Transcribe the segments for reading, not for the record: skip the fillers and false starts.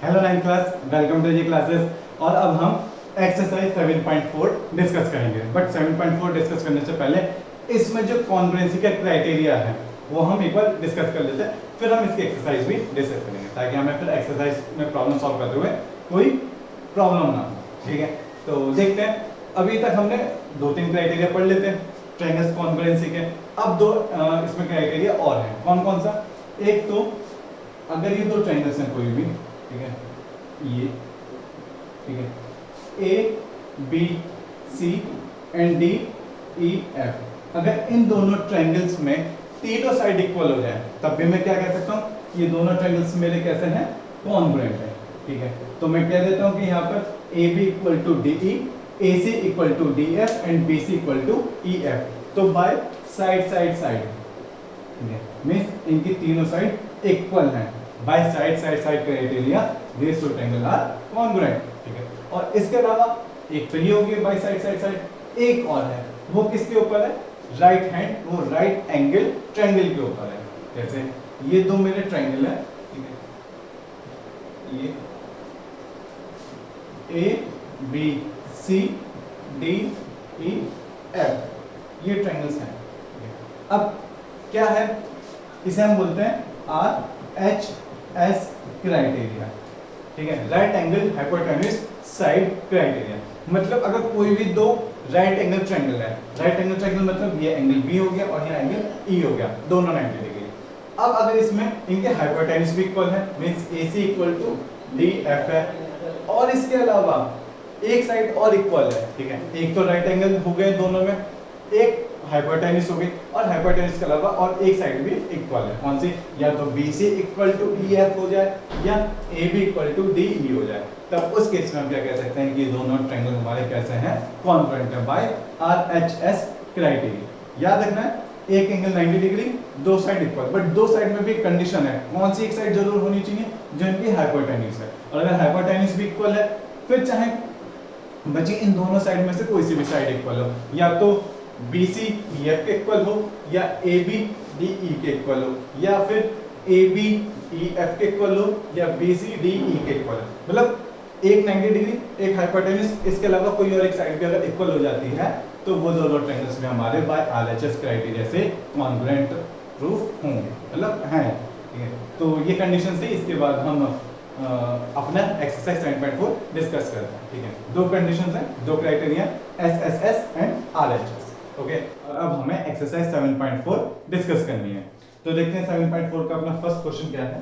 Hello 9th class, welcome to G classes. और अब हम एक्सरसाइज 7.4 डिस्कस करेंगे। बट 7.4 डिस्कस करने से पहले इसमें जो कॉन्ग्रुएंसी का क्राइटेरिया है वो हम एक बार डिस्कस कर लेते हैं, फिर हम इसकी एक्सरसाइज भी डिस्कस करेंगे ताकि हमें फिर एक्सरसाइज में प्रॉब्लम सॉल्व करते हुए कोई प्रॉब्लम ना हो। ठीक है, तो देखते हैं। अभी तक हमने 2-3 क्राइटेरिया पढ़ लेते हैं ट्रायंगल्स कॉन्ग्रुएंसी के। अब दो इसमें क्राइटेरिया और हैं। कौन कौन सा? एक तो अगर ये दो ट्रायंगल्स हैं कोई भी, ठीक है, ये, ठीक है, A B C and D E F, अगर इन दोनों ट्रायंगल्स में तीनों साइड इक्वल हो जाए तब भी मैं क्या कह सकता हूँ, ये दोनों ट्रायंगल्स मेरे कैसे हैं? कॉन्ग्रुएंट है। ठीक है, तो मैं कह देता हूँ कि यहाँ पर A B equal to D E, A C equal to D F and B C equal to E F. तो बाय साइड साइड साइड, ठीक है, मींस इनकी तीनों साइड इक्वल हैं। By side side side criteria these two triangle are congruent. ठीक है, और इसके अलावा एक तो ये हो गया बाय साइड साइड साइड, एक और है, वो किसके ऊपर है? राइट हैंड, वो राइट एंगल ट्रायंगल के ऊपर है। जैसे ये दो मेरे ट्रायंगल है, ठीक है, ये A B C D E F, ये ट्रायंगल्स हैं। अब क्या है? इसे हम बोलते हैं आर एच एस क्राइटेरिया। ठीक है, right angle hypotenuse side criteria. मतलब अगर कोई भी दो राइट एंगल ट्रायंगल है, राइट एंगल ट्रायंगल मतलब ये एंगल बी हो गया और ये एंगल ई हो गया, दोनों 90 डिग्री। अब अगर इसमें इनके हाइपोटेन्यूज भी इक्वल है, means A C equal to D F है, और इसके अलावा एक साइड और इक्वल है। ठीक है, एक तो राइट एंगल हो गए दोनों में, एक हाइपोटेन्यूज हो गई, और हाइपोटेन्यूज के अलावा और एक साइड भी इक्वल है। कौन सी? या तो B C equal to E F हो जाए या A B equal to D E हो जाए। तब उस केस में हम क्या कह सकते हैं कि दोनों ट्रायंगल हमारे कैसे हैं? कॉन्ग्रुएंट है by R H S criteria. याद रखना है, एक एंगल 90 डिग्री, दो साइड इक्वल, बट दो साइड में भी एक कंडीशन है। कौन सी? एक साइड जरूर होनी चाहिए जो इनकी हाइपोटेन्यूज है, और अगर हाइपोटेन्यूज भी इक्वल है फिर चाहे बची इन दोनों साइड में से कोई सी भी साइड इक्वल हो, या तो बी सी ई एफ के इक्वल हो, या ए बी डी ई के इक्वल हो, या फिर ए बी ई एफ के इक्वल हो, या बी सी डी ई के इक्वल हो। मतलब एक 90 डिग्री, एक हाइपोटेन्यूज, इसके अलावा कोई और एक साइड भी अगर इक्वल हो जाती है तो वो दोनों ट्रायंगल्स में हमारे बाय आरएचएस क्राइटेरिया से कॉन्ग्रुएंट प्रूफ होंगे, मतलब हैं। ठीक है, तो ये कंडीशन थी। इसके बाद हम अपना एक्सरसाइज 7.4 डिस्कस करते हैं। ठीक है, दो कंडीशंस हैं, दो criteria, SSS and RHS. Okay, और अब हमें एक्सरसाइज 7.4 डिस्कस करनी है। तो देखते हैं 7.4 का अपना फर्स्ट क्वेश्चन क्या है।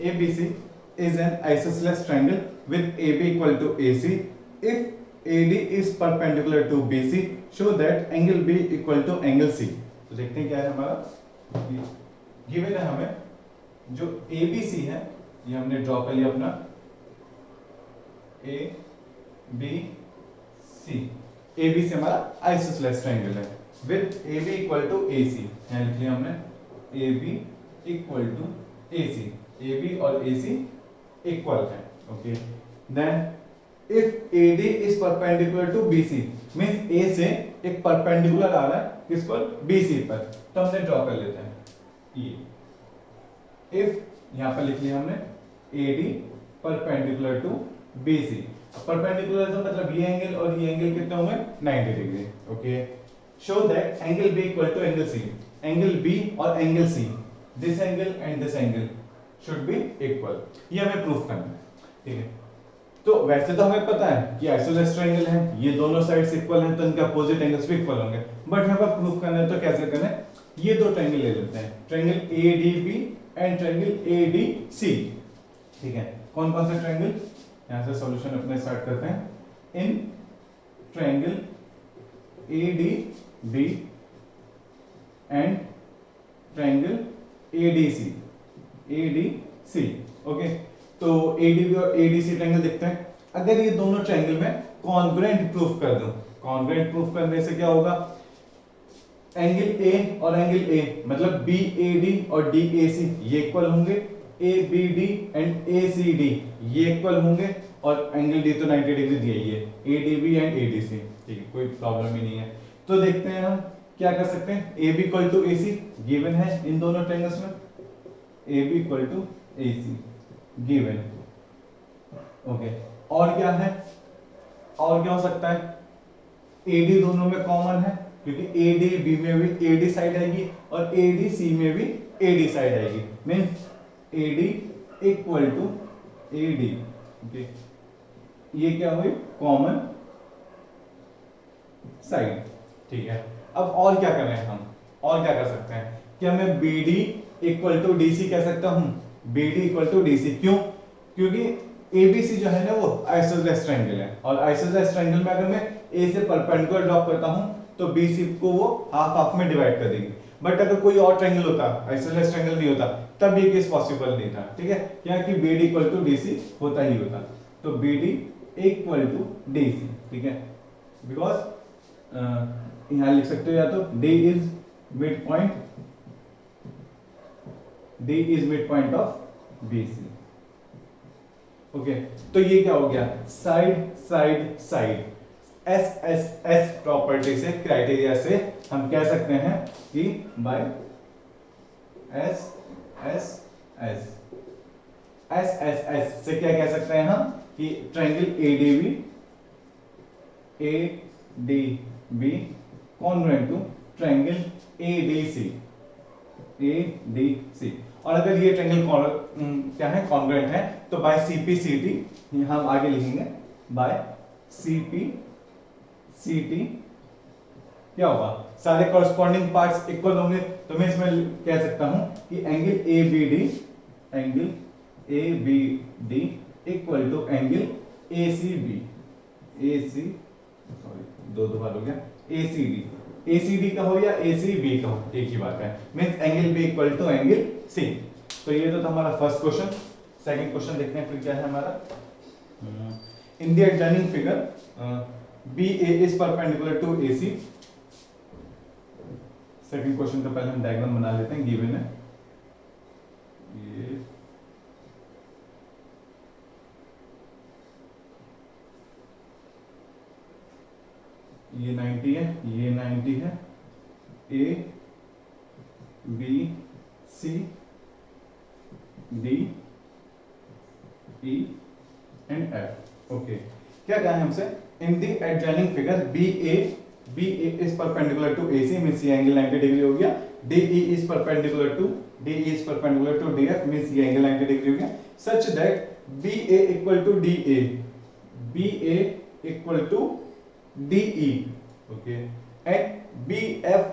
ABC is an isosceles triangle with AB equal to AC. If AD is perpendicular to BC, show that angle B equal to angle C. तो देखते हैं क्या है हमारा। गिवन है हमें जो ABC है, ये हमने ड्रॉ कर लिया अपना ABC। ABC हमारा आइसोसेलेस ट्रायंगल है with AB equal to AC। यहाँ लिख लिया हमने AB equal to AC। AB और AC इक्वल है। Okay, then if AD is perpendicular to BC, means A से एक परपेंडिकुलर आ रहा है किस पर? BC पर। तो हमने ड्रॉ कर लेते हैं ये। इफ यहां पर लिख लिया हमने AD perpendicular to BC। Perpendicular तो मतलब ये एंगल और ये एंगल कितने होंगे? 90 degree. Okay, show that angle B equal to angle C। Angle B और angle C, this angle and this angle should be equal. ये हमें प्रूफ करना है। ठीक है, तो वैसे तो हमें पता है कि आइसोसेलेस ट्रायंगल है, ये दोनों साइड्स इक्वल हैं तो इनके अपोजिट एंगल्स भी इक्वल होंगे। बट यहाँ पर प्रूफ करना है तो कैसे करें? ये दो ट्रायंगल ले लेते हैं, triangle ADB and triangle ADC। ठीक है, कौन कौन से ट्रायंगल? यहां से सॉल्यूशन अपने स्टार्ट करते हैं। In triangle ADB and triangle ADC। Okay, तो ADB और ADC ट्रायंगल देखते हैं। अगर ये दोनों ट्रायंगल में कॉन्ग्रुएंट प्रूफ कर दूं, कॉन्ग्रुएंट प्रूफ करने से क्या होगा? एंगल A और एंगल A मतलब BAD और DAC ये इक्वल होंगे, ABD एंड ACD ये इक्वल होंगे, और एंगल D तो 90 डिग्री दिया ही है, ADB एंड ADC। ठीक है, कोई प्रॉब्लम ही नहीं है। तो देखते हैं हम क्या कर सकते हैं। AB equal to AC given है इन दोनों ट्रायंगल्स में, AB equal to AC given. Okay, और क्या है, और क्या हो सकता है, AD दोनों में कॉमन है क्योंकि AD B में भी AD साइड आएगी और AD C में भी AD साइड आएगी, means AD equal to AD। Okay, ये क्या हुई, कॉमन साइड। ठीक है, अब और क्या करें हम, और क्या कर सकते हैं, क्या मैं BD इक्वल टू DC कह सकता हूं, BD इक्वल टू DC, क्यों, क्योंकि ABC जो है ना वो आइसोसेलेस ट्रायंगल है, और आइसोसेलेस ट्रायंगल में अगर मैं A से परपेंडिकुलर ड्रॉ करता हूं तो BC को वो हाफ हाफ में डिवाइड कर देगी। बट अगर कोई और ट्रायंगल होता, आइसोसेलेस ट्रायंगल नहीं होता, तब ये केस पॉसिबल नहीं था। ठीक है, क्या कि BD इक्वल टू DC होता ही होता, तो BD इक्वल टू DC। ठीक है, बिकॉज यहां लिख सकते हो या तो D is mid point, D is mid point of BC। Okay, तो ये क्या हो गया, side side side, SSS property से, क्राइटेरिया से हम कह सकते हैं कि बाय SSS, SSS से क्या कह सकते हैं हम कि triangle ADB congruent to triangle ADC, और अगर ये ट्रायंगल क्या है, कॉन्ग्रुएंट है, तो बाय CPCT हम आगे लिखेंगे, बाय CPCT क्या होगा, सारे कॉरस्पॉन्डिंग पार्ट्स इक्वल होंगे, तो मैं इसमें कह सकता हूं कि angle ABD equal to angle दो बार हो गया, ACD का हो या ACB का हो, एक ही बात है, means angle B equal to angle C। तो ये तो था हमारा फर्स्ट क्वेश्चन। सेकंड क्वेश्चन देखते हैं फिर क्या है हमारा, in the adjoining figure BA is perpendicular to AC। Second question का पहले हम डायग्राम बना लेते हैं, गिवन है ये 90 है, ये 90 है, A B C D E and F। Okay, क्या कहा है हमसे, in the adjoining figure BA is perpendicular to AC, means ये एंगल 90 डिग्री हो गया, DE is perpendicular to DF, means ये एंगल 90 डिग्री हो गया, such that BA equal to DA, BA equal to DE। Okay, and BF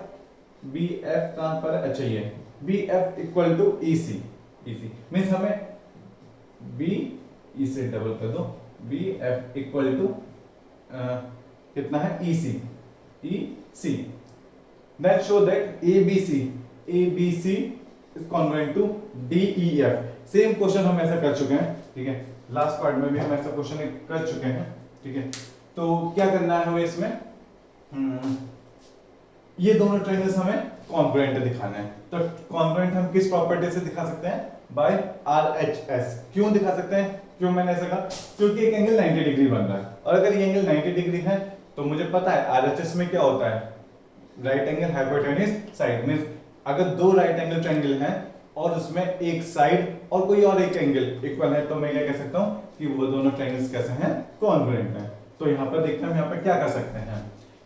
कहां पर है, अच्छा ये BF equal to EC, means हमें B इसे डबल कर दो, BF इक्वल टू कितना है, EC, then show that ABC is congruent to DEF। Same question हम ऐसा कर चुके हैं, ठीक है, लास्ट पार्ट में भी हम ऐसा क्वेश्चन कर चुके हैं। ठीक है, तो क्या करना है हमें इसमें, ये दोनों ट्रायंगल्स हमें कॉन्ग्रुएंट दिखाना है, तो कॉन्ग्रुएंट हम किस प्रॉपर्टी से दिखा सकते हैं, बाय RHS। क्यों दिखा सकते हैं, क्यों मैंने ऐसा कहा, क्योंकि एक एंगल 90 डिग्री बन रहा है, और अगर ये एंगल 90 डिग्री है तो मुझे पता है RHS में क्या होता है, right angle hypotenuse side, means अगर दो राइट एंगल ट्रायंगल हैं और उसमें एक साइड और कोई और एक एंगल इक्वल है, तो मैं क्या कह सकता हूं कि वो दोनों ट्रायंगल्स कैसे हैं, कॉन्ग्रुएंट हैं। तो यहां पर देखते हैं हम यहां पर क्या कर सकते हैं।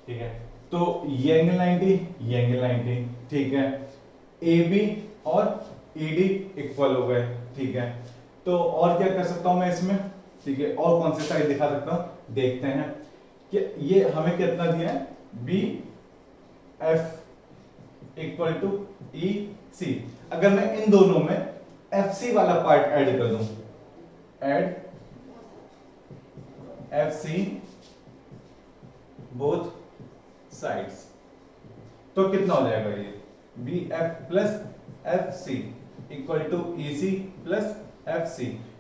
ठीक है, तो ये एंगल 90, ये एंगल 90, ठीक है, AB और ED इक्वल हो गए। ठीक है, तो और क्या कर सकता हूं मैं इसमें, ठीक है, और कौन सी साइड दिखा सकता हूं, देखते हैं कि ये हमें कितना दिया है, BF इक्वल टू EC। अगर मैं इन दोनों में FC वाला पार्ट ऐड कर दूं, ऐड FC बोथ साइड्स, तो कितना हो जाएगा, ये BF plus FC equal to EC plus FC।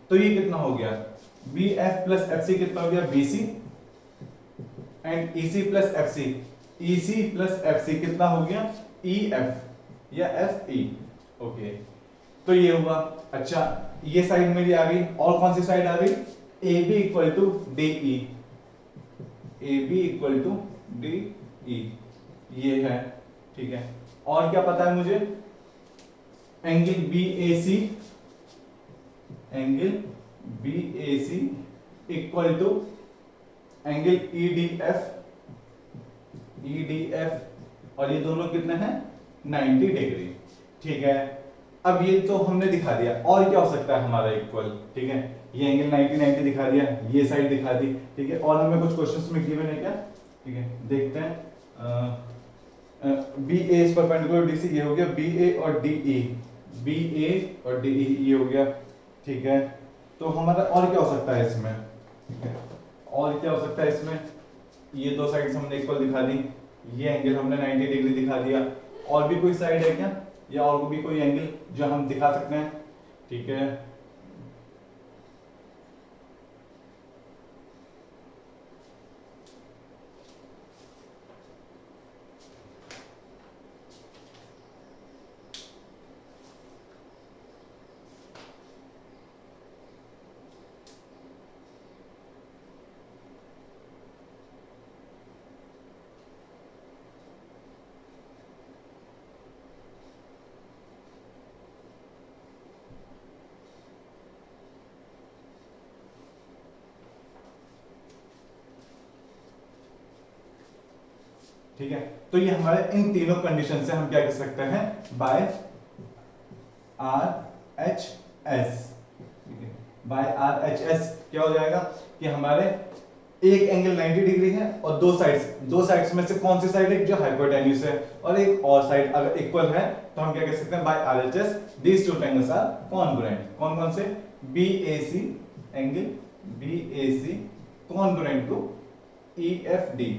तो ये कितना हो गया, BF प्लस FC कितना हो गया, BC, and EC plus FC, EC plus FC कितना हो गया, EF या FE। ओके, तो ये हुआ। अच्छा, ये साइड मेरी आ गई, और कौन सी साइड आ गई, AB equal to DE, AB equal to DE, ये है। ठीक है, और क्या पता है मुझे, angle BAC, angle BAC equal to angle EDF और ये दोनों कितने हैं 90 डिग्री। ठीक है, अब ये तो हमने दिखा दिया, और क्या हो सकता है हमारा इक्वल। ठीक है, ये एंगल 90 दिखा दिया, ये साइड दिखा दी। ठीक है, और हमें कुछ क्वेश्चंस में गिवन है क्या। ठीक है, देखते हैं। BA इज परपेंडिकुलर DC, ये हो गया BA और DE, BA और DE ये हो गया। ठीक है, तो हमारा और क्या हो सकता है इसमें। ठीक है, और क्या हो सकता है इसमें, ये दो साइड्स हमने इक्वल दिखा दी, ये एंगल हमने 90 डिग्री दिखा दिया। और भी कोई साइड है क्या, या और भी कोई एंगल जो हम दिखा सकते हैं। ठीक है, ठीक है, तो ये हमारे इन तीनों कंडीशन से हम क्या कर सकते हैं, बाय RHS। ठीक है, बाय RHS क्या हो जाएगा कि हमारे एक एंगल 90 डिग्री है और दो साइड्स में से कौन सी साइड है जो हाइपोटेन्यूज है, और एक और साइड अगर इक्वल है तो हम क्या कह सकते हैं, by RHS these two triangles are congruent. कौन कौन से, BAC angle BAC congruent to EFD।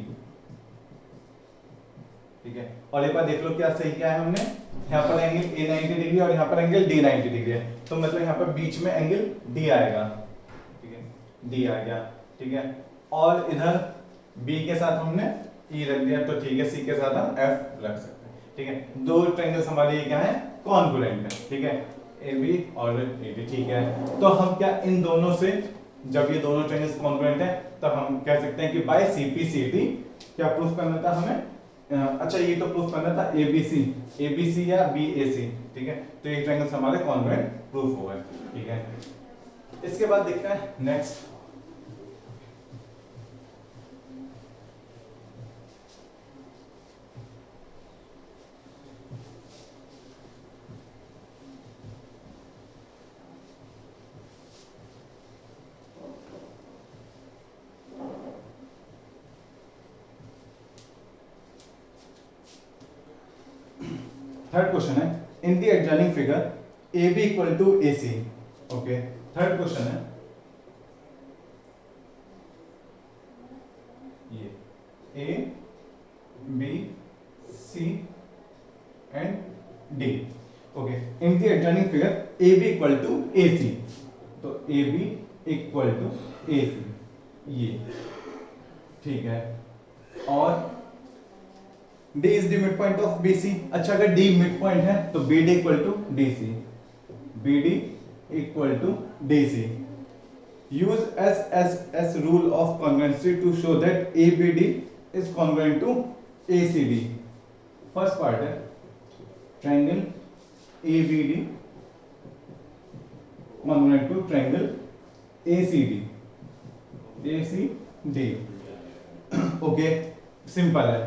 ठीक है, और एक बार देख लो क्या सही क्या है हमने, यहाँ पर एंगल A 90 डिग्री और यहाँ पर एंगल D 90 डिग्री है, तो मतलब यहाँ पर बीच में एंगल D आएगा। ठीक है, D आ गया। ठीक है, और इधर B के साथ हमने E रख दिया, तो ठीक है, C के साथ हम F रख सकते हैं। ठीक है, दो ट्रायंगल्स हमारे ये क्या है, कॉन्ग्रुएंट है। ठीक है, AB और AD। ठीक है, तो हम क्या इन दोनों से, जब ये दोनों ट्रायंगल्स कॉन्ग्रुएंट है तब हम कह सकते हैं कि बाय CPCD क्या प्रूफ करना था हमें। अच्छा, ये तो प्रूफ करना था ABC या BAC। ठीक है, तो ये ट्रायंगल्स हमारे कॉन्ग्रुएंट प्रूफ हो गए। ठीक है, इसके बाद देखते हैं नेक्स्ट। थर्ड क्वेश्चन है, in the adjoining figure AB equal to AC। Okay, third question है ये A B C and D। Okay, in the adjoining figure AB equal to AC, तो AB इक्वल टू AC ये। ठीक है, और D is the midpoint of BC। अच्छा, अगर D midpoint है तो BD equal to DC, BD equal to DC। Use SSS rule of congruency to show that ABD is congruent to ACD। First part है triangle ABD congruent to triangle ACD। Okay, simple है,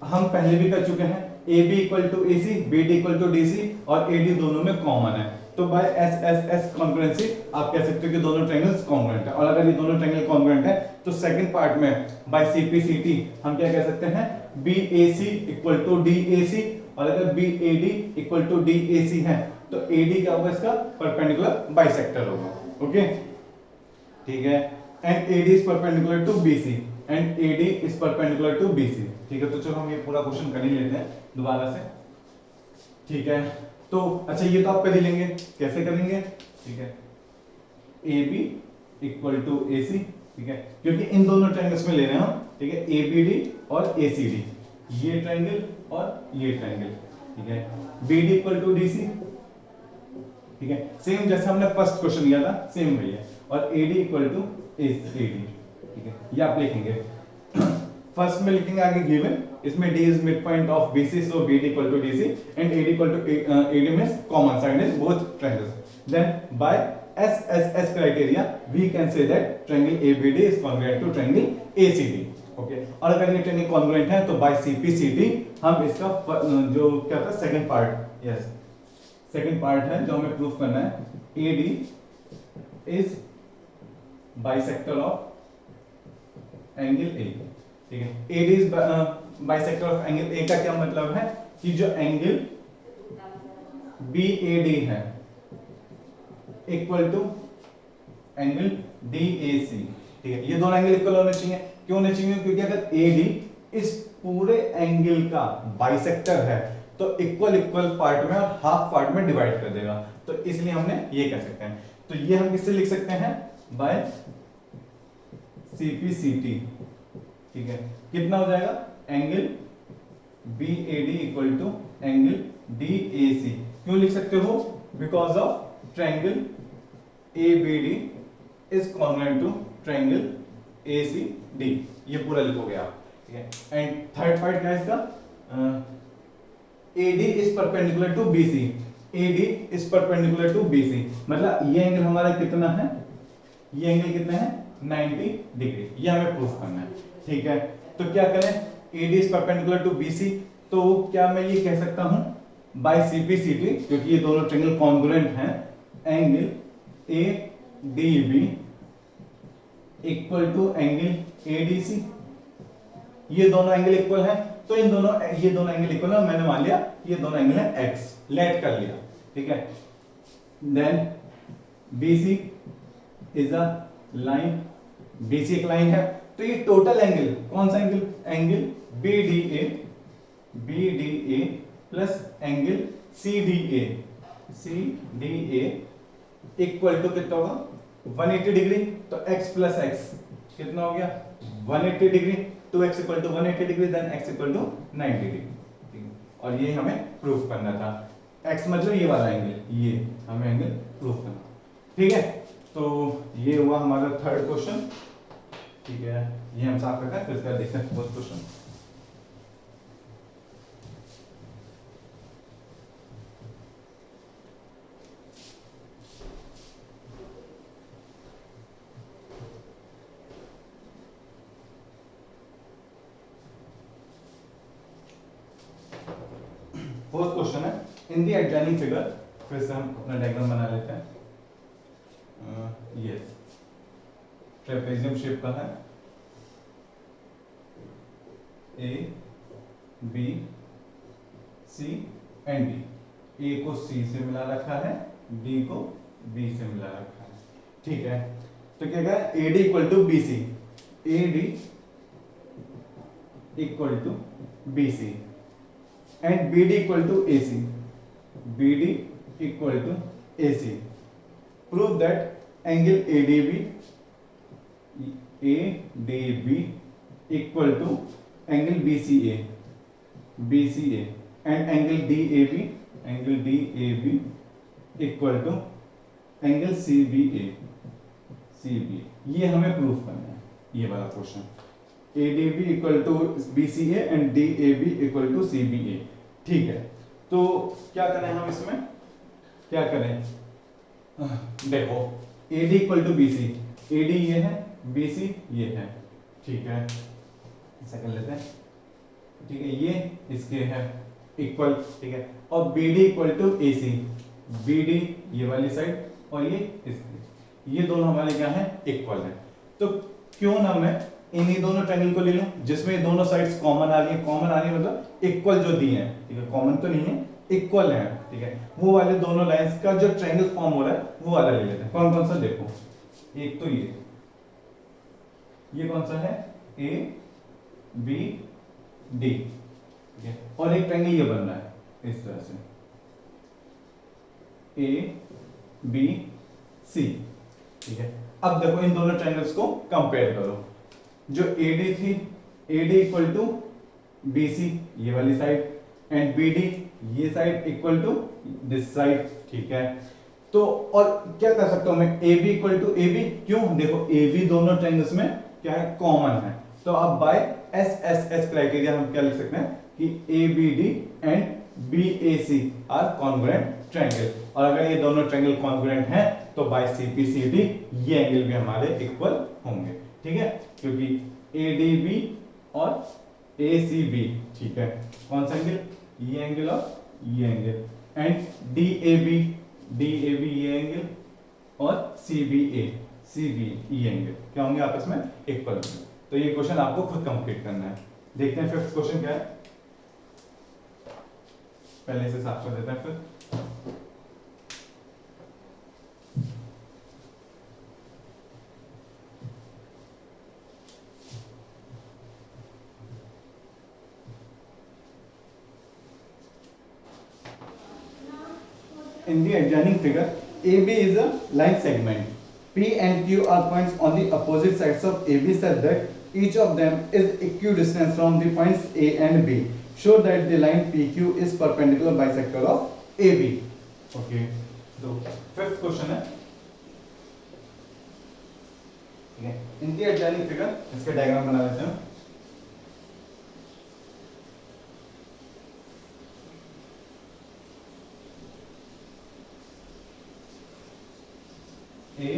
हम पहले भी कर चुके हैं। AB equal to AC, BD equal to DC और AD दोनों में कॉमन है, तो बाय SSS कॉन्ग्रुएंसी आप कह सकते हो कि दोनों ट्रायंगल्स कॉन्ग्रुएंट है। और अगर ये दोनों ट्रायंगल कॉन्ग्रुएंट है तो सेकंड पार्ट में बाय CPCT हम क्या कह सकते हैं, BAC इक्वल टू DAC, और अगर BAD इक्वल टू DAC है तो AD क्या होगा, इसका परपेंडिकुलर बाइसेक्टर होगा। ओके, ठीक है, and AD is perpendicular to BC and AD is perpendicular to BC। ठीक है, तो चलो हम ये पूरा क्वेश्चन कर ही लेते हैं दोबारा से। ठीक है, तो अच्छा ये तो आप कर ही लेंगे, कैसे करेंगे। ठीक है, AB इक्वल टू AC। ठीक है, क्योंकि इन दोनों ट्रायंगल्स में ले रहे हैं हम। ठीक है, ABD और ACD, ये ट्रायंगल और ये ट्रायंगल। ठीक है, BD इक्वल टू DC। ठीक है, सेम जैसे हमने फर्स्ट क्वेश्चन लिया था सेम वही है, और AD इक्वल टू AD। ठीक है, ये आप लिखेंगे। फर्स्ट में लिखेंगे आगे गिवन, इसमें D is midpoint of BC, so BD equal to DC and AD equal to AD means common side is both triangles. Then by SSS criteria we can say that triangle ABD is congruent to triangle ACD. Okay, और अगर ये triangle congruent है तो bye CPCT हम इसका जो क्या था second part, yes second part है जो हमें प्रूफ करना है, AD is bisector of angle A। ठीक है, AD is bisector of angle A का क्या मतलब है कि जो एंगल BAD है इक्वल टू एंगल DAC। ठीक है, ये दोनों एंगल इक्वल होने चाहिए। क्यों होने चाहिए? क्योंकि अगर AD इस पूरे एंगल का बाइसेक्टर है तो इक्वल इक्वल पार्ट में और हाफ पार्ट में डिवाइड कर देगा, तो इसलिए हमने ये कह सकते हैं। तो ये हम किससे लिख सकते हैं? By CPCT। ठीक है, कितना हो जाएगा? Angle BAD equal to angle DAC। क्यों लिख सकते हो? Because of triangle ABD is congruent to triangle ACD। ये पूरा लिखोगे आप। ठीक है, एंड थर्ड पार्ट क्या है इसका? AD is perpendicular to BC। AD is perpendicular to BC, मतलब ये एंगल हमारा कितना है? ये एंगल कितना है? 90 डिग्री। ये हमें प्रूफ करना है। ठीक है, तो क्या करें? AD is perpendicular to BC, तो क्या मैं ये कह सकता हूं बाय CPCT, क्योंकि ये दोनों ट्रायंगल कॉन्ग्रुएंट हैं, angle ADB equal to angle ADC। ये दोनों एंगल इक्वल हैं, तो ये दोनों एंगल इक्वल है। मैंने मान लिया ये दोनों एंगल है x, लेट कर लिया। ठीक है, then BC is a line, BC एक लाइन है, तो ये टोटल एंगल कौन सा angle? Angle BDA plus angle CDA equal to कितना होगा? 180 डिग्री। तो x प्लस x कितना हो गया? 180 degree. 2x equal to 180 degree, then x equal to 90 degree. और ये हमें प्रूफ करना था। x मतलब ये वाला एंगल, ये हमें एंगल प्रूफ करना। ठीक है, तो ये हुआ हमारा थर्ड क्वेश्चन। ठीक है, ये हम साफ करते हैं, फिर इसका देखते हैं फोर्थ क्वेश्चन। फोर्थ क्वेश्चन है, इन दी एडजॉइनिंग फिगर। फिर से हम अपना डायग्राम बना लेते हैं। यस, ट्रेपेजियम शेप का है, A B C and D। A को C से मिला रखा है, B को B से मिला रखा है। ठीक है, तो क्या कहा? AD equal to BC, AD equal to BC and BD equal to AC, BD equal to AC. Prove that angle ADB equal to angle BCA and angle DAB equal to angle CBA। ये हमें proof करना है, ये वाला question. ADB equal to BCA and DAB equal to CBA। ठीक है, तो क्या करें हम इसमें? क्या करें? देखो, AD equal to BC, AD ये है, BC ये है। ठीक है, ऐसा कर लेते हैं। ठीक है, ये इसके है इक्वल। ठीक है, और BD equal to AC, BD ये वाली साइड और ये इसकी, ये दोनों हमारे क्या है? इक्वल है। तो क्यों ना मैं इन्हीं दोनों ट्रायंगल को ले लूं जिसमें दोनों साइड्स कॉमन आ रही है। कॉमन आ रही है मतलब इक्वल जो दी है। ठीक है, कॉमन तो नहीं है, इक्वल है। ठीक है, वो वाले दोनों लाइंस का जो ट्रायंगल फॉर्म हो रहा है वो वाला ले लेते हैं। कौन कौन सा? देखो, एक तो ये कौन सा है? A B D। ठीक है, और एक ट्रायंगल ये बन रहा है इस तरह से, A B C। ठीक है, अब देखो इन दोनों ट्रायंगल्स को कंपेयर करो। जो AD थी, AD इक्वल टू BC ये वाली साइड एंड BD ये side equal to this side. ठीक है, तो और क्या कर सकता हूं मैं? AB equal to AB। क्यों? देखो AB दोनों ट्रायंगल्स में क्या है? कॉमन है। तो अब बाय SSS क्राइटेरिया हम क्या लिख सकते हैं कि ABD and B A C are congruent triangle, और अगर ये दोनों ट्रायंगल कॉन्ग्रुएंट हैं तो by C P C D ये एंगल भी हमारे इक्वल होंगे, ठीक है, क्योंकि ए डी बी और ए सी बी, ठीक है, कौन सा एंगल, ये एंगल और ये angle, and D A B ये एंगल और सी बी ये एंगल क्या होंगे, आपस में इक्वल होंगे। तो ये क्वेश्चन आपको खुद कंप्लीट करना है। देखते हैं फिफ्थ क्वेश्चन क्या है, पहले से साफ कर देते हैं फिर। In the adjoining figure, AB is a line segment. P and Q are points on the opposite sides of AB such that each of them is equidistant from the points A and B. Show that the line PQ is perpendicular bisector of AB. Okay. So fifth question है, ठीक है। In the adjoining figure, इसका diagram बना लेते हैं। A,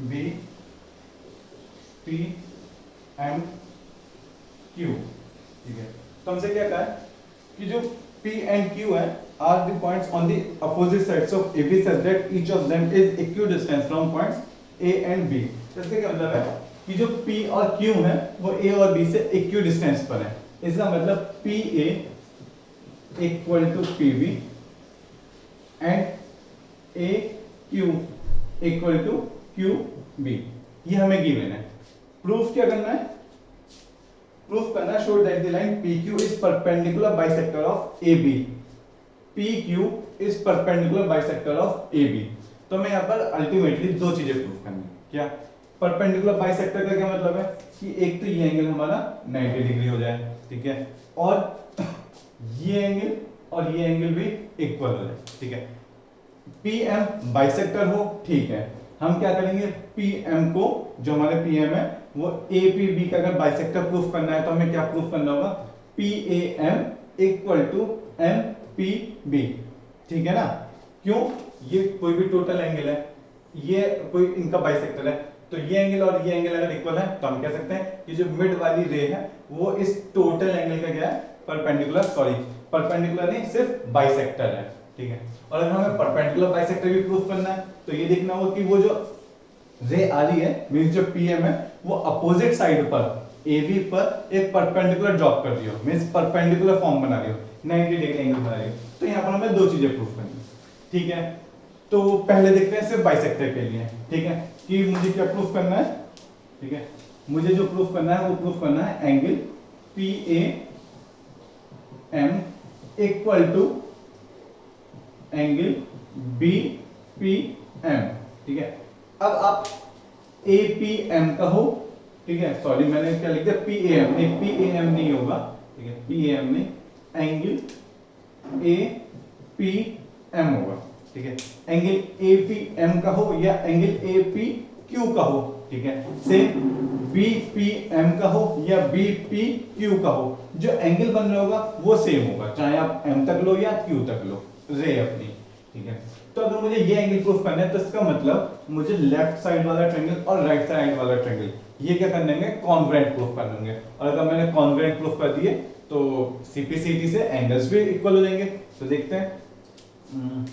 B, P and Q, ठीक है। तो हमसे क्या कहा है कि जो P and Q है are the points on the opposite sides of AB such that each of them is equidistant from points A and B। तो इसका क्या मतलब है कि जो P और Q है वो A और B से इक्विडिस्टेंस पर है। इसका मतलब PA equal to PB and AQ equal to Q B, ये हमें गिवन है। प्रूफ क्या करना है, प्रूफ करना है show that the line P Q is perpendicular bisector of A B, P Q is perpendicular bisector of A B. तो मैं यहाँ पर अल्टीमेटली दो चीजें प्रूफ करनी है। क्या, परपेंडिकुलर बाइसेक्टर का क्या मतलब है कि एक तो ये एंगल हमारा 90 डिग्री हो जाए, ठीक है, और ये एंगल और ये एंगल भी इक्वल हो जाए, ठीक है। PM बाइसेक्टर हो, ठीक है, हम क्या करेंगे PM को, जो हमारे PM है वो APB का अगर बाइसेक्टर प्रूफ करना है तो हमें क्या प्रूफ करना होगा, PAM इक्वल टू MPB, ठीक है ना। क्यों, ये कोई भी टोटल एंगल है, ये कोई इनका बाइसेक्टर है, तो ये एंगल और ये एंगल अगर इक्वल है तो हम कह सकते हैं कि जो मिड वाली रे है वो इस टोटल एंगल का क्या है, परपेंडिकुलर, सॉरी परपेंडिकुलर नहीं सिर्फ बाइसेक्टर है, ठीक है। और अगर हमें परपेंडिकुलर बाइसेक्टर भी प्रूफ करना है तो ये देखना होगा कि वो जो रे आ रही है मींस जो पीएम है वो अपोजिट साइड पर एबी पर एक परपेंडिकुलर ड्रॉप कर रही हो, मींस परपेंडिकुलर फॉर्म बना रही हो, 90 डिग्री एंगल बना रही हो। तो यहाँ पर हमें दो चीजें प्रूफ करनी है, ठीक है। तो पहले देखते हैं सिर्फ बाइसेक्टर के लिए, ठीक है, कि मुझे क्या प्रूफ करना है, ठीक है, मुझे जो प्रूफ करना है वो प्रूफ करना है angle P A M equal to angle B P M, ठीक है। अब आप ए पी एम का हो, ठीक है, सॉरी मैंने क्या लिख दिया पी ए एम, नहीं पी ए एम नहीं होगा, ठीक है, पी ए एम नहीं, एंगल ए पी एम होगा, ठीक है। एंगल ए पी एम का हो या एंगल ए पी क्यू का हो, ठीक है, सेम बी पी एम का हो या बी पी क्यू का हो, जो एंगल बन रहा होगा वो सेम होगा, चाहे आप एम तक लो या क्यू तक लो रे अपनी, ठीक है। तो अगर मुझे ये एंगल प्रूफ करना है तो इसका मतलब मुझे लेफ्ट साइड वाला ट्रायंगल और राइट साइड वाला ट्रायंगल ये क्या करने होंगे, कॉन्ग्रुएंट प्रूफ करने होंगे। और अगर मैंने कॉन्ग्रुएंट प्रूफ कर दिए तो सीपीसीटी से एंगल्स भी इक्वल हो जाएंगे। तो देखते हैं,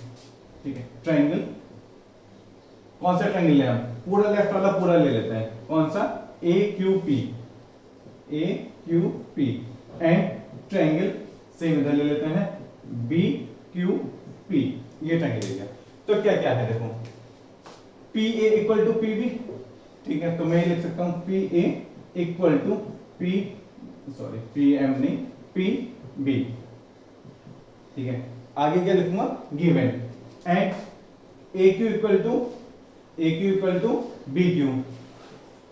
ठीक है, ट्रायंगल, कौन सा ट्रायंगल है, हम पूरा लेफ्ट वाला पूरा ले लेते हैं, कौन सा, A Q P and triangle same इधर ले लेते हैं बी क्यू पी, ये ट्रायंगल एरिया। तो क्या क्या है देखो, P A equal to P B, ठीक है, तो मैं लिख सकता हूं P A equal to P, sorry P M नहीं पी बी, ठीक है। आगे क्या लिखूंगा, given and A Q equal to B Q,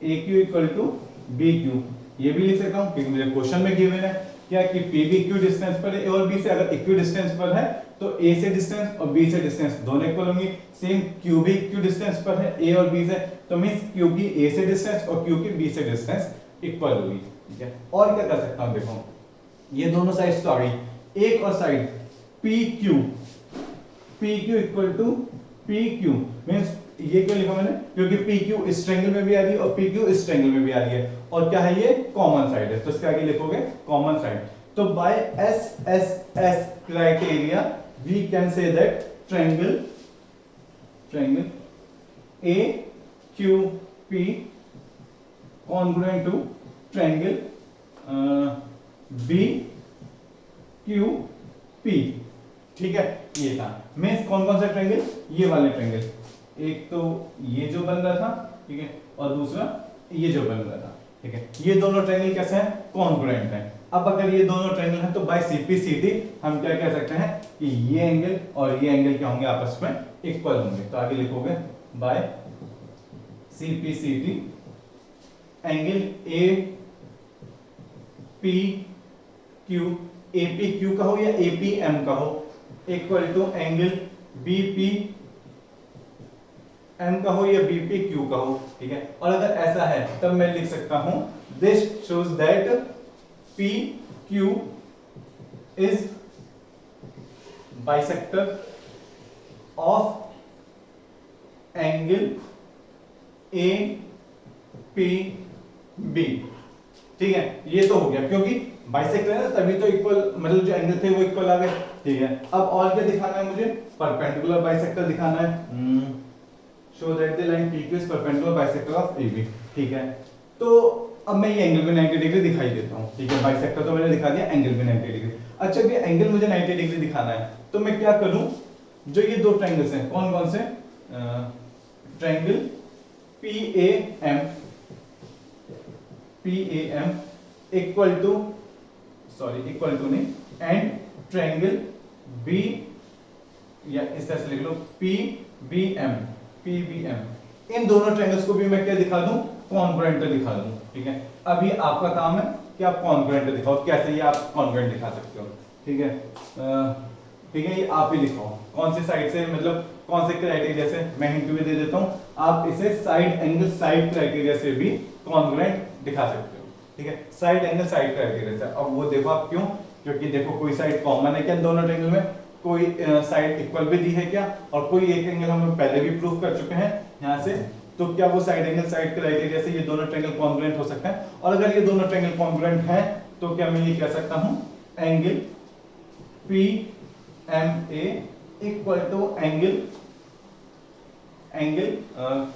A Q equal to B Q, ये भी लिख सकता हूं क्योंकि मुझे क्वेश्चन में गिवन है क्या कि पी बी क्यू डिस्टेंस पर है, ए और बी से अगर इक्वी डिस्टेंस पर है तो ए से डिस्टेंस और बी से डिस्टेंस दोनों इक्वल होंगे। सेम क्यू भी क्यू डिस्टेंस पर है ए और बी से, तो मींस क्यू की ए से डिस्टेंस और क्यू की बी से डिस्टेंस इक्वल होगी, ठीक है। और क्या कर सकता हूं, देखो ये दोनों साइड्स तो आ गई, एक और side P Q, P Q equal to P Q means ये क्यों लिखा मैंने, क्योंकि पी क्यू इस ट्रायंगल में भी आ रही है और पी क्यू इस ट्रायंगल में भी आ रही है, और क्या है ये कॉमन साइड है, तो इसके आगे लिखोगे कॉमन साइड। तो by S S S criteria we can say that triangle A Q P congruent to triangle B Q P. ठीक है, ये था मीन्स कौन कौन सा ट्रायंगल, ये वाले ट्रायंगल, एक तो ये जो बन रहा था, ठीक है, और दूसरा ये जो बन रहा था, ठीक है, ये दोनों ट्रायंगल कैसे हैं, कॉन्ग्रुएंट हैं। अब अगर ये दोनों ट्रायंगल हैं तो बाय सीपीसीटी हम क्या कह सकते हैं कि ये एंगल और ये एंगल क्या होंगे, आपस में इक्वल होंगे। तो आगे लिखोगे by CPCT angle A P Q, A P Q का हो या ए पी एम का हो, equal to angle B P M का हो या बी पी क्यू का हो। ठीक है, और अगर ऐसा है तब मैं लिख सकता हूं this shows that P Q is bisector of angle A P B. ठीक है, ये तो हो गया क्योंकि बाइसेक्टर है ना, तभी तो इक्वल, मतलब जो एंगल थे वो इक्वल आ गए। ठीक है, अब और क्या दिखाना है मुझे, परपेंडिकुलर बाइसेक्टर दिखाना है। Show that the line PQ is perpendicular bisector of AB। ठीक है, तो अब मैं ये एंगल भी 90 डिग्री दिखाई देता हूँ। ठीक है, बाइसेक्टर तो मैंने दिखा दिया, एंगल भी 90 डिग्री। अच्छा, ये एंगल मुझे 90 डिग्री दिखाना है तो मैं क्या करूं, जो ये दो ट्रायंगल्स हैं कौन कौन से, triangle PAM equal to, sorry equal to नहीं, एंड ट्रायंगल B, या इस तरह से लिख लो PBM, इन दोनों ट्रायंगल्स को भी मैं क्या दिखा दूं, कॉन्ग्रुएंट दिखा दूं। ठीक है, अभी आपका काम है कि आप कॉन्ग्रुएंट दिखाओ, कैसे ये आप कॉन्ग्रुएंट दिखा सकते हो। ठीक है, ठीक है, ये आप ही दिखाओ कौन सी साइड से, मतलब कौन से क्राइटेरिया से, मैं हिंट भी दे देता हूं, आप इसे साइड एंगल साइड क्राइटेरिया से भी कॉन्ग्रुएंट दिखा सकते हो। ठीक है, साइड एंगल साइड क्राइटेरिया से। अब वो देखो आप क्यों, क्योंकि देखो कोई साइड कॉमन है क्या दोनों ट्रायंगल में, कोई साइड इक्वल भी दी है क्या, और कोई एक एंगल हम पहले भी प्रूव कर चुके हैं यहां से, तो क्या वो साइड एंगल साइड क्राइटेरिया से ये दोनों ट्रायंगल कॉन्ग्रुएंट हो सकते हैं। और अगर ये दोनों ट्रायंगल कॉन्ग्रुएंट हैं तो क्या मैं ये कह सकता हूं angle PMA equal to angle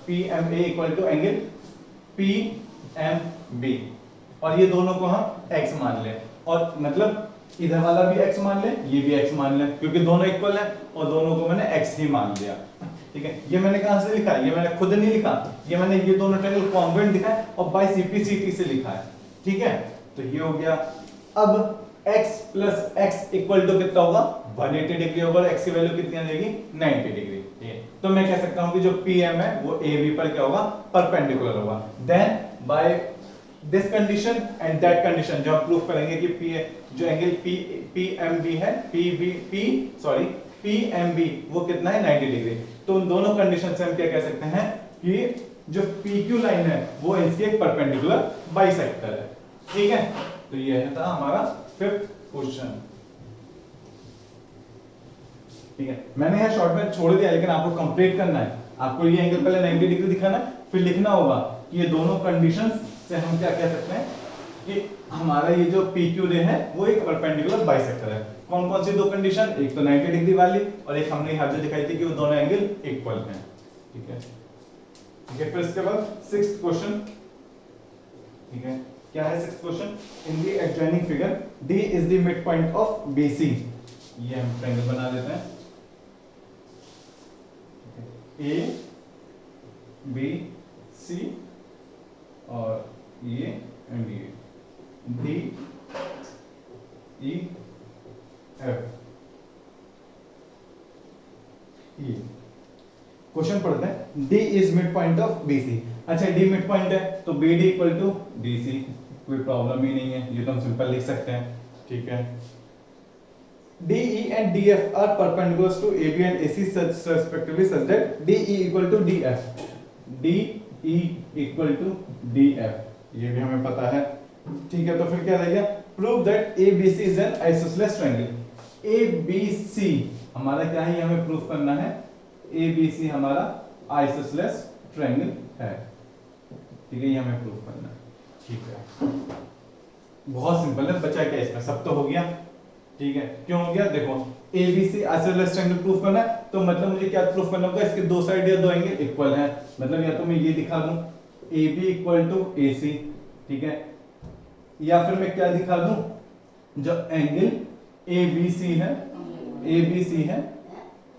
PMA equal to angle PMB, और ये दोनों को हम x मान लें, और मतलब इधर वाला भी x मान ले, ये भी x मान ले, क्योंकि दोनों इक्वल है और दोनों को मैंने x ही मान लिया। ठीक है, ये मैंने कहां से लिखा है, ये मैंने खुद नहीं लिखा, ये मैंने ये दोनों ट्रायंगल कॉन्ग्रुएंट दिखा है और बाय सीपीसीटी से लिखा है। ठीक है, तो ये हो गया। अब x plus x equal to कितना होगा, 180 डिग्री होगा, और x की वैल्यू कितनी आ जाएगी, 90 डिग्री। ठीक है, तो मैं कह सकता हूं कि जो PM है वो AB पर क्या होगा, परपेंडिकुलर होगा। Then by this condition and that condition, जो हम प्रूफ करेंगे कि जो एंगल PMB है, PMB वो कितना है, 90 डिग्री। तो उन दोनों कंडीशन से हम क्या कह सकते हैं कि जो PQ लाइन है वो इसके एक परपेंडिकुलर बाइसेक्टर है। ठीक है, तो ये था हमारा 5th क्वेश्चन। ठीक है, मैंने यहां शॉर्ट में छोड़ दिया, लेकिन आपको कंप्लीट करना है। आपको ये एंगल पहले 90 डिग्री दिखाना है, फिर लिखना होगा कि ये दोनों कंडीशंस से हम क्या कह सकते हैं कि हमारा ये जो PQ रे है वो एक परपेंडिकुलर बाइसेक्टर है। कौन कौन सी दो कंडीशन, एक तो 90 डिग्री वाली, और एक हमने यहां जो दिखाई थी कि वो दोनों एंगल इक्वल हैं। ठीक है, ठीक है, फिर इसके बाद 6th क्वेश्चन। ठीक है, क्या है 6th question, in the adjoining figure D is the mid point of BC। ये हम ट्रायंगल बना देते हैं, A B C और ये एंड ये D E F। ये क्वेश्चन पढ़ते हैं, D is mid point of BC। अच्छा, D मिड पॉइंट है तो BD इक्वल टू DC, कोई प्रॉब्लम ही नहीं है, ये तो हम सिंपल लिख सकते हैं। ठीक है, DE and DF are perpendicular to AB and AC such respectively such that DE equal to DF, DE equal to DF, ये भी हमें पता है। ठीक है, तो फिर क्या रहेगा, prove that ABC is an isosceles triangle। A B C हमारा क्या है, ये हमें प्रूफ करना है। ए बी सी हमारा आइसोसेलेस ट्रायंगल है, ठीक है, ये हमें प्रूफ करना है। ठीक है, बहुत सिंपल है, बचा क्या इसमें, सब तो हो गया। ठीक है, क्यों हो गया, देखो A B C isosceles triangle proof करना है, तो मतलब मुझे क्या प्रूफ करना होगा, इसके दो साइड या दो एंगल इक्वल है। मतलब या तो मैं ये दिखा दूं ए बी इक्वल टू ए सी, ठीक है, या फिर मैं क्या दिखा दूं, जो एंगल ए बी सी है, ए बी सी है,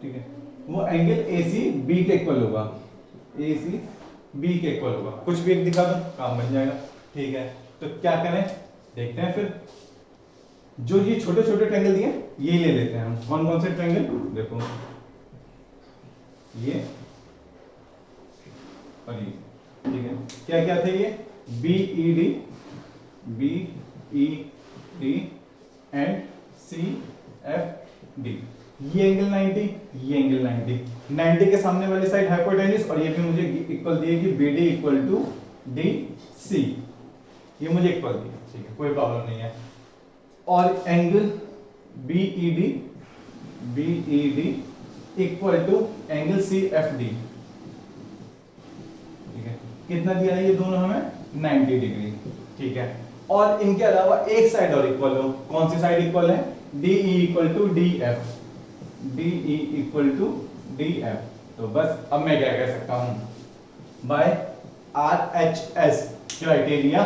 ठीक है, वो एंगल ए सी बी के इक्वल होगा, ए सी बी के इक्वल होगा, कुछ भी एक दिखा दो, काम बन जाएगा। ठीक है, तो क्या करें, देखते हैं फिर। जो ये छोटे छोटे ट्रायंगल दिए ये ले लेते हैं हम। कौन कौन से ट्रायंगल, देखो ये और ये, ठीक है, क्या क्या थे ये, B E D, B E D and C F D. ये एंगल 90, ये एंगल 90, 90 के सामने वाली साइड हाइपोटेन्यूज, और ये भी मुझे इक्वल दिएगी B D equal to D C, ये मुझे इक्वल दी, ठीक है, कोई प्रॉब्लम नहीं है। और angle B E D equal to angle C F D, ठीक है, कितना दिया है ये दोनों हमें, 90 डिग्री, ठीक है। और इनके अलावा एक साइड और इक्वल हो, कौन सी साइड इक्वल है, D E equal to D F, D E equal to D F. तो बस अब मैं क्या कह सकता हूं, by R H S criteria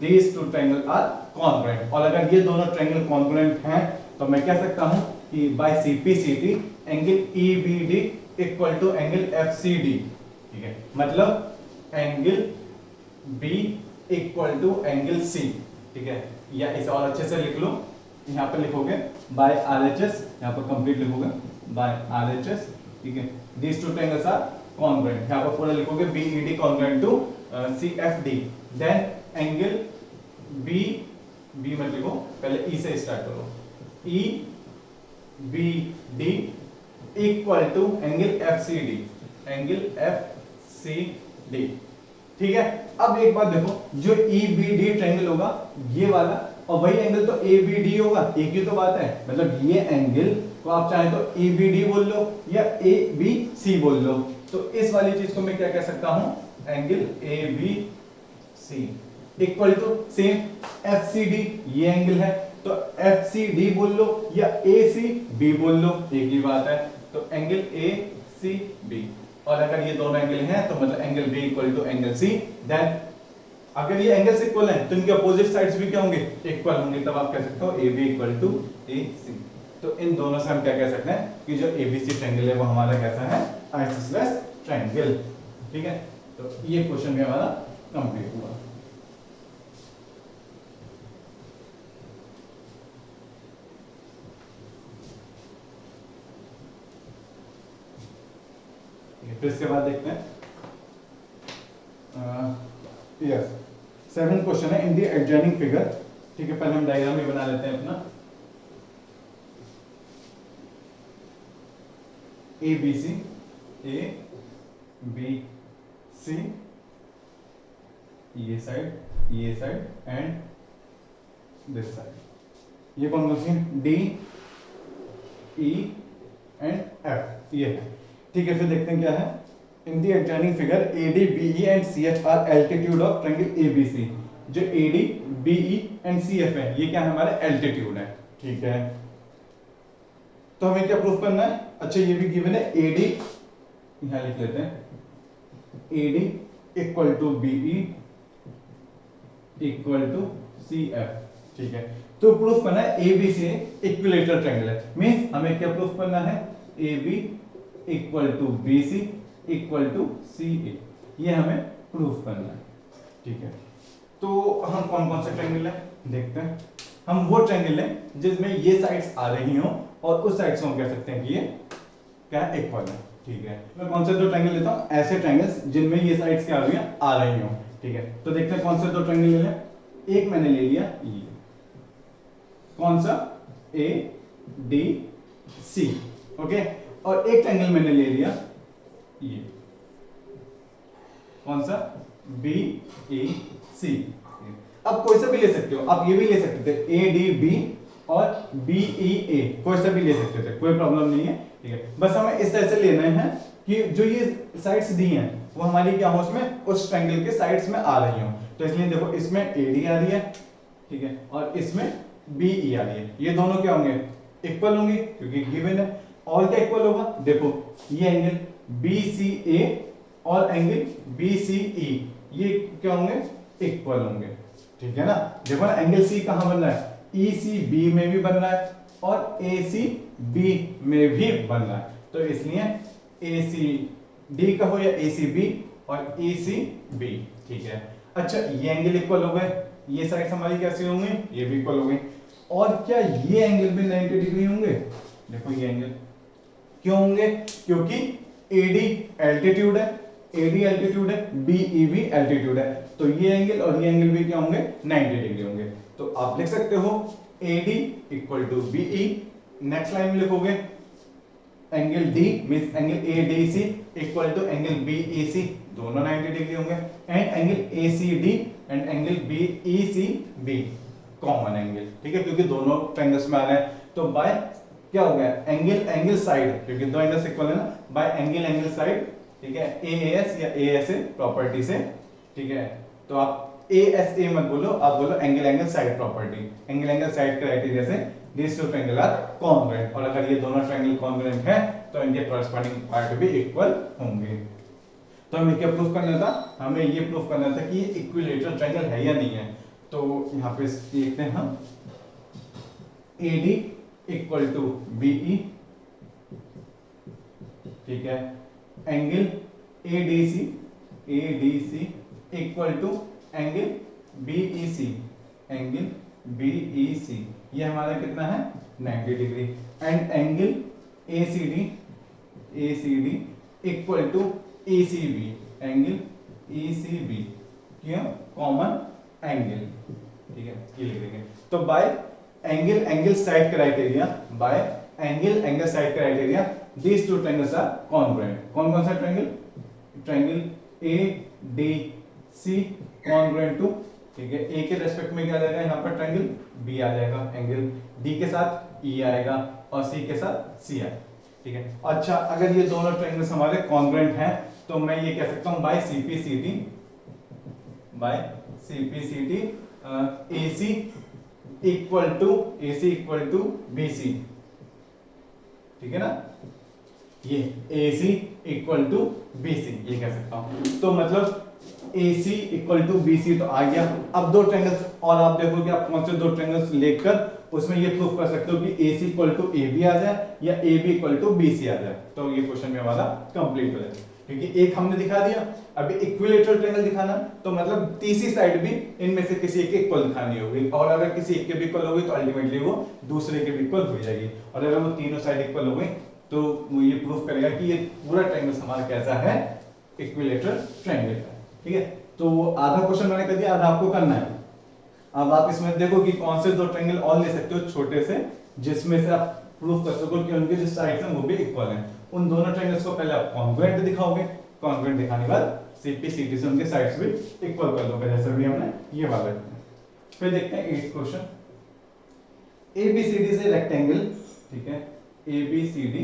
these two triangle are congruent. और अगर ये दोनों ट्रायंगल कॉन्ग्रुएंट हैं तो मैं कह सकता हूं कि by CPCT angle EBD equal to angle FCD, ठीक है, मतलब angle B equal to angle C, ठीक है, या इसे और अच्छे से लिख लो, यहां पर लिखोगे बाय आरएचएस, यहां पर कंप्लीट लिखोगे बाय आरएचएस, ठीक है, these two triangles are congruent, यहां पर पूरा लिखोगे BED congruent to CFD, then angle B, B मत लिखो, पहले ई से स्टार्ट करो, E B D equal to angle F C D, angle F C D, ठीक है। अब एक बात देखो, जो ई बी डी ट्रायंगल होगा ये वाला, और वही एंगल तो ए बी डी होगा, एक ही तो बात है, मतलब ये एंगल को आप चाहे तो ए बी डी बोल लो या ए बी सी बोल लो। तो इस वाली चीज को मैं क्या कह सकता हूं, angle A B C equal to same F C D, ये एंगल है तो एफ सी डी बोल लो या ए सी बी बोल लो, एक ही बात है। तो एंगल ए सी बी, और अगर ये दोनों एंगल हैं तो मतलब angle B equal to angle C, then अगर ये एंगल्स इक्वल हैं तो इनके अपोजिट साइड्स भी क्या होंगे, इक्वल होंगे, तब आप कह सकते हो ए बी इक्वल टू ए सी। तो इन दोनों से हम क्या कह सकते हैं कि जो एबीसी ट्रायंगल है वो हमारा कैसा है, आइसोसेलेस ट्रायंगल, ठीक है। तो ये क्वेश्चन भी हमारा कंप्लीट हुआ। फिर इसके बाद देखते हैं यस 7th क्वेश्चन है इन द एडजॉइनिंग फिगर, ठीक है, पहले हम डायग्राम ही बना लेते हैं अपना। ए बी सी, ए बी सी, ये साइड एंड दिस साइड, ये कौन कौन सी है, डी ई एंड एफ, ये है, ठीक है। फिर देखते हैं क्या है, in the adjoining figure AD BE and CF are altitude of triangle ABC। जो AD BE एंड CF है ये क्या है, हमारा एल्टीट्यूड है, ठीक है। तो हमें क्या प्रूफ करना है, अच्छा ये भी गिवन है AD, यहां लिख लेते हैं, AD equal to BE equal to CF, ठीक है। तो प्रूफ करना है ABC इक्विलेटरल ट्रायंगल है, मींस हमें क्या प्रूफ करना है, AB equal to BC equal to CA, ये हमें प्रूफ करना है, ठीक है। तो हम कौन कौन से ट्रायंगल हैं देखते हैं। हम वो ट्रायंगल हैं जिसमें ये साइड्स आ रही हो और उस साइड से हम कह सकते हैं कि ये क्या इक्वल है, ठीक है। मैं कौन से दो ट्रायंगल लेता हूं, ऐसे ट्रायंगल्स जिनमें ये साइड्स क्या आ रही हो, ठीक है। तो देखते हैं कौन से दो ट्रायंगल ले लें। एक मैंने ले लिया ये, कौन सा, ए डी सी, ओके, और एक ट्रायंगल मैंने ले लिया ये, कौन सा, बी ए सी। अब कोई सा भी ले सकते हो, आप ये भी ले सकते थे ए डी बी और BEA कोई सा भी ले सकते थे, कोई प्रॉब्लम नहीं है, ठीक है। बस हमें इस तरह से लेना है कि जो ये साइड्स दी हैं वो हमारी क्या हो, उसमें उस ट्रायंगल के साइड्स में आ रही हो। तो इसलिए देखो इसमें AD आ रही है, ठीक है, और इसमें BE आ रही है, ये दोनों क्या होंगे, इक्वल होंगे क्योंकि गिवन है। और क्या इक्वल होगा, देखो ये एंगल BCA और एंगल BCE ये क्या होंगे, इक्वल होंगे, ठीक है ना। देखो ना एंगल C कहां बन रहा है, ECB में भी बन रहा है और ACB में भी बन रहा है, तो इसलिए ACD कहो या ACB और ECB, ठीक है। अच्छा ये एंगल इक्वल हो गए, ये साइड हमारी कैसी होंगी, ये भी इक्वल हो गई। और क्या ये एंगल भी 90 डिग्री होंगे, देखो ये एंगल क्यों होंगे, क्योंकि AD एल्टीट्यूड है, AD एल्टीट्यूड है, BE भी एल्टीट्यूड है, तो ये एंगल और ये एंगल भी क्या होंगे, 90 डिग्री होंगे। तो आप लिख सकते हो AD equal to BE। Next line में लिखोगे angle D means angle ADC equal to angle BEC, दोनों 90 डिग्री होंगे, and angle ACD and angle BECB common angle, ठीक है, क्योंकि दोनों ट्रायंगल्स में आ रहे हैं। तो बाय क्या हो गया, एंगल एंगल साइड, क्योंकि दो एंगल्स इक्वल है ना, बाय एंगल एंगल साइड, ठीक है, AAS या ASA प्रॉपर्टी से, ठीक है। तो आप ASA मत बोलो, आप बोलो angle angle side property, angle angle side criteria से these two triangle are congruent, और अगर ये दोनों ट्रायंगल congruent है तो इनके corresponding पार्ट भी इक्वल होंगे। तो हमें क्या प्रूफ करना था, हमें ये प्रूफ करना था कि ये इक्विलेटरल ट्रायंगल है या नहीं है। तो यहाँ पे देखते हैं हम AD इक्वल टू BE, ठीक है, angle ADC equal to angle BEC, angle BEC ये हमारा कितना है, 90 degree, and angle ACD equal to ACB, angle ECB क्यों, कॉमन एंगल, ठीक है, ये लिख देंगे। तो by angle angle side criteria, by angle angle side criteria these two triangles are congruent। कौन कौन सा triangle, triangle ADC congruent to, ठीक है, A के रेस्पेक्ट में क्या आ जाएगा, यहाँ पर ट्रायंगल B आ जाएगा, एंगल D के साथ E आएगा और C के साथ C आएगा, ठीक है। अच्छा अगर ये दोनों ट्रायंगल्स हमारे कॉन्ग्रुएंट हैं तो मैं ये कह सकता हूं by CPCD AC equal to BC, ठीक है ना, ये AC इक्वल टू BC ये कह सकता हूं। तो मतलब AC इक्वल टू BC तो आ गया। अब दो ट्रायंगल्स और आप देखो कि आप कौन से दो ट्रायंगल्स लेकर उसमें ये प्रूफ कर सकते हो कि AC इक्वल टू AB आ जाए या AB इक्वल टू BC आ जाए, तो ये क्वेश्चन में हमारा कंप्लीट हो जाए। क्योंकि एक हमने दिखा दिया, अभी इक्विलेटरल ट्रायंगल दिखाना, तो मतलब तीसरी साइड भी इनमें से किसी एक के इक्वल दिखानी होगी, और अगर किसी एक के भी इक्वल होगी तो अल्टीमेटली वो दूसरे के भी इक्वल हो जाएगी, और अगर वो तीनों साइड इक्वल हो गई तो वो ये प्रूफ करेगा कि ये पूरा ट्रायंगल हमारा कैसा है, इक्विलेटरल ट्रायंगल है, ठीक है। तो आधा क्वेश्चन मैंने कर दिया, आधा आपको करना है। अब आप इसमें देखो कि कौन से दो ट्रायंगल और ले सकते हो छोटे से, जिसमें से आप प्रूफ कर सको कि उनके जो साइड्स हैं वो भी इक्वल हैं। उन दोनों ट्रायंगल्स को पहले आप कॉन्ग्रुएंट दिखाओगे, कॉन्ग्रुएंट दिखाने के बाद CPCD से उनके साइड्स भी इक्वल कर दोगे, जैसे भी हमने ये वाला किया। फिर देखते हैं 8th क्वेश्चन, ABCD से रेक्टेंगल, ठीक है, ABCD,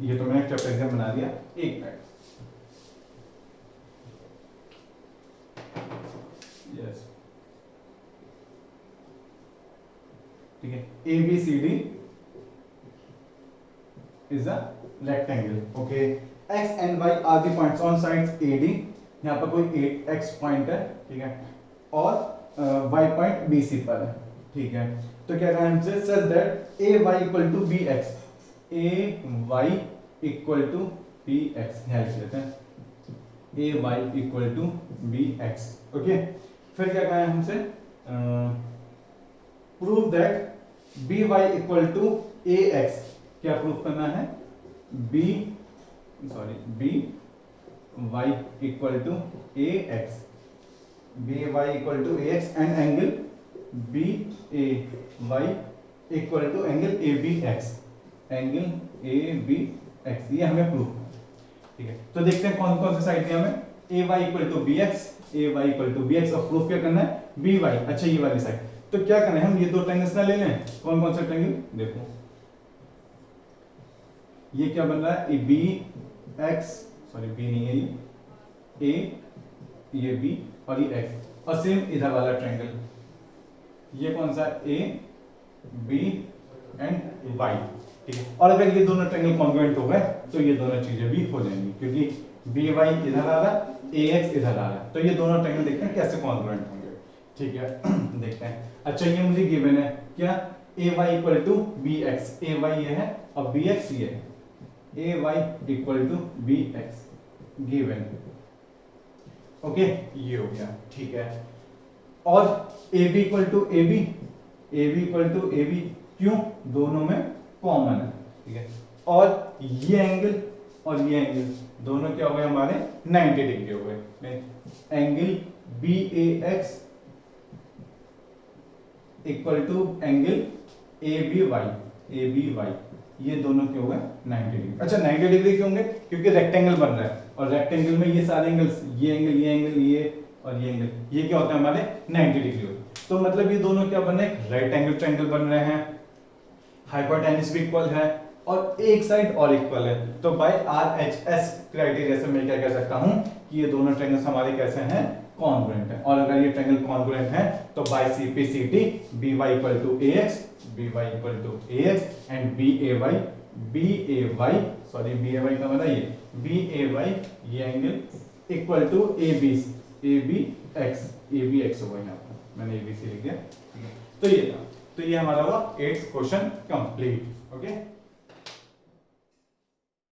ये तो मैंने चैप्टर एग्जाम बना दिया, एक मिनट, यस, ठीक है, ABCD is a rectangle, okay, x and y are the points on sides AD, यहाँ पर कोई x पॉइंट है, ठीक है, और y पॉइंट BC पर है, ठीक है। तो क्या कहना है हमसे, such that AY equal to BX, AY equal to BX, यहाँ लिख लेते हैं AY equal to BX, okay. फिर क्या कहना है हमसे, prove that BY equal to AX, क्या प्रूफ करना है, BY equal to AX, BY equal to AX and angle BAY equal to angle ABX, angle ABX, ये हमें प्रूफ है, ठीक है। तो देखते हैं कौन कौन सी साइड है हमें, AY equal to BX, AY equal to BX, और प्रूफ क्या करना है, BY, अच्छा ये वाली साइड। तो क्या करें हम, ये दो ट्रायंगल्स ना ले लें। कौन कौन सा ट्रायंगल देखो, ये क्या बन रहा है, A B X, sorry B नहीं है ये, ये बी और ये एक्स, और सेम इधर वाला ट्रायंगल, ये कौन सा, ए बी एंड वाई, ठीक है। और अगर ये दोनों ट्रायंगल कॉन्ग्रुएंट हो गए तो ये दोनों चीजें भी हो जाएंगी, क्योंकि बी वाई इधर आ रहा है, ए एक्स इधर आ रहा है, तो ये दोनों ट्रायंगल देखते हैं कैसे कॉन्ग्रुएंट होंगे, ठीक है। देखते हैं। अच्छा ये मुझे गिवन है क्या, A Y equal to B X, A Y ये है और बी एक्स ये है, A Y equal to B X given, okay ये हो गया, ठीक है। और A B equal to A B, A B equal to A B, क्यों, दोनों में कॉमन है, ठीक है। और ये एंगल और ये एंगल दोनों क्या हो गए हमारे 90 डिग्री हो गए, angle B A X equal to angle A B Y, A B Y, ये दोनों क्या हो गए 90 डिग्री। अच्छा 90 डिग्री क्यों होंगे, क्योंकि रेक्टेंगल बन रहा है, और रेक्टेंगल में ये सारे एंगल्स, ये एंगल, ये एंगल, ये और ये एंगल, ये क्या होता है हमारे 90 डिग्री होते हैं। तो मतलब ये दोनों क्या बन रहे हैं, राइट एंगल ट्रायंगल बन रहे हैं, हाइपोटेन्यूज भी इक्वल है और एक साइड और इक्वल है। तो बाय आरएचएस क्राइटेरिया से मैं क्या कह सकता हूं कि ये दोनों ट्रायंगल्स हमारे कैसे हैं, कॉन्ग्रुएंट है। और अगर ये ट्रायंगल कॉन्ग्रुएंट है तो by CPCT B Y equal to A X, B Y equal to A X and B A Y, sorry B A Y का मतलब ये बी ए वाई, ये angle equal to A B X होगा, यहाँ पर मैंने ए B सी लिख दिया, तो ये था, तो ये हमारा हुआ 8th क्वेश्चन कंप्लीट, ओके।